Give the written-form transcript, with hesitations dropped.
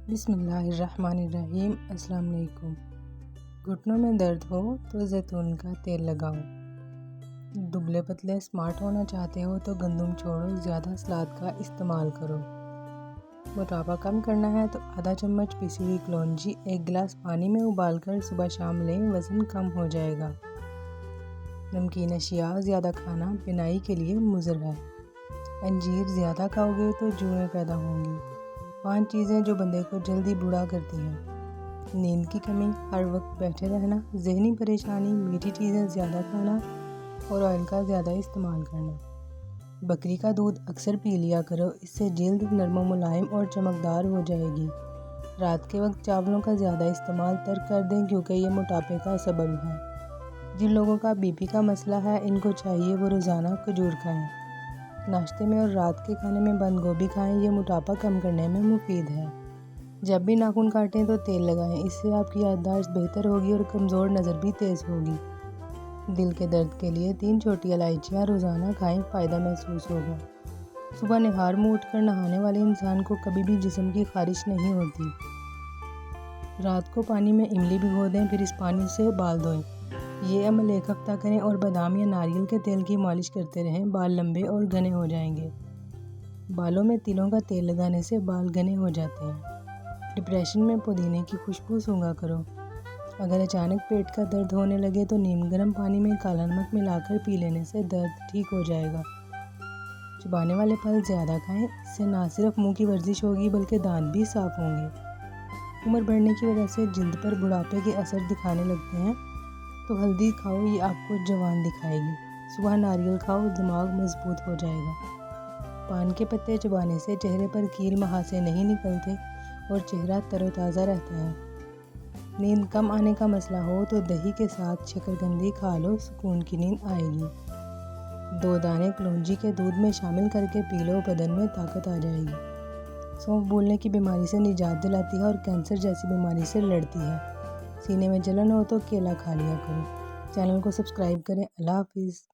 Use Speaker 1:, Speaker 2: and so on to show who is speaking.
Speaker 1: بسم اللہ الرحمن الرحیم۔ السلام علیکم۔ گھٹنوں میں درد ہو تو زیتون کا تیل لگاؤ۔ دبلے پتلے سمارٹ ہونا چاہتے ہو تو گندم چھوڑو، زیادہ سلاد کا استعمال کرو۔ موٹاپا کم کرنا ہے تو آدھا چمچ پیسی ہوئی کلونجی 1 گلاس پانی میں ابال کر صبح شام لیں، وزن کم ہو جائے گا۔ نمکین اشیاء زیادہ کھانا بینائی کے لیے مضر ہے۔ انجیر زیادہ کھاؤ گے تو جوئیں پیدا ہوں گی۔ 5 چیزیں جو بندے کو جلدی بوڑھا کرتی ہیں۔ نیند کی کمی، ہر وقت بیٹھے رہنا، ذہنی پریشانی، میٹھی چیزیں زیادہ کھانا اور آئل کا زیادہ استعمال کرنا۔ بکری کا دودھ اکثر پی لیا کرو، اس سے جلد نرم و ملائم اور چمکدار ہو جائے گی۔ رات کے وقت چاولوں کا زیادہ استعمال ترک کر دیں کیونکہ یہ موٹاپے کا سبب ہے۔ جن لوگوں کا بی پی کا مسئلہ ہے ان کو چاہیے وہ روزانہ کھجور کھائیں۔ ناشتے میں اور رات کے کھانے میں بند گوبھی کھائیں، یہ موٹاپا کم کرنے میں مفید ہے۔ جب بھی ناخن کاٹیں تو تیل لگائیں، اس سے آپ کی یادداشت بہتر ہوگی اور کمزور نظر بھی تیز ہوگی۔ دل کے درد کے لیے 3 چھوٹی الائچیاں روزانہ کھائیں، فائدہ محسوس ہوگا۔ صبح نہار منہ اٹھ کر نہانے والے انسان کو کبھی بھی جسم کی خارش نہیں ہوتی۔ رات کو پانی میں املی بھگو دیں، پھر اس پانی سے بال دھوئیں۔ یہ عمل 1 ہفتہ کریں اور بادام یا ناریل کے تیل کی مالش کرتے رہیں، بال لمبے اور گھنے ہو جائیں گے۔ بالوں میں تلوں کا تیل لگانے سے بال گھنے ہو جاتے ہیں۔ ڈپریشن میں پودینے کی خوشبو سونگھا کرو۔ اگر اچانک پیٹ کا درد ہونے لگے تو نیم گرم پانی میں کالا نمک ملا کر پی لینے سے درد ٹھیک ہو جائے گا۔ چبانے والے پھل زیادہ کھائیں، اس سے نہ صرف منہ کی ورزش ہوگی بلکہ دانت بھی صاف ہوں گے۔ عمر بڑھنے کی وجہ سے جلد پر بڑھاپے کے اثر دکھانے لگتے ہیں تو ہلدی کھاؤ، یہ آپ کو جوان دکھائے گی۔ صبح ناریل کھاؤ، دماغ مضبوط ہو جائے گا۔ پان کے پتے چبانے سے چہرے پر کیل مہاسے نہیں نکلتے اور چہرہ تر و تازہ رہتا ہے۔ نیند کم آنے کا مسئلہ ہو تو دہی کے ساتھ شکرکندی کھا لو، سکون کی نیند آئے گی۔ 2 دانے کلونجی کے دودھ میں شامل کر کے پی لو، بدن میں طاقت آ جائے گی۔ سونف بھولنے کی بیماری سے نجات دلاتی ہے اور کینسر جیسی بیماری سے لڑتی ہے۔ سینے میں جلن ہو تو کیلا کھا لیا کرو۔ چینل کو سبسکرائب کریں۔ اللہ حافظ۔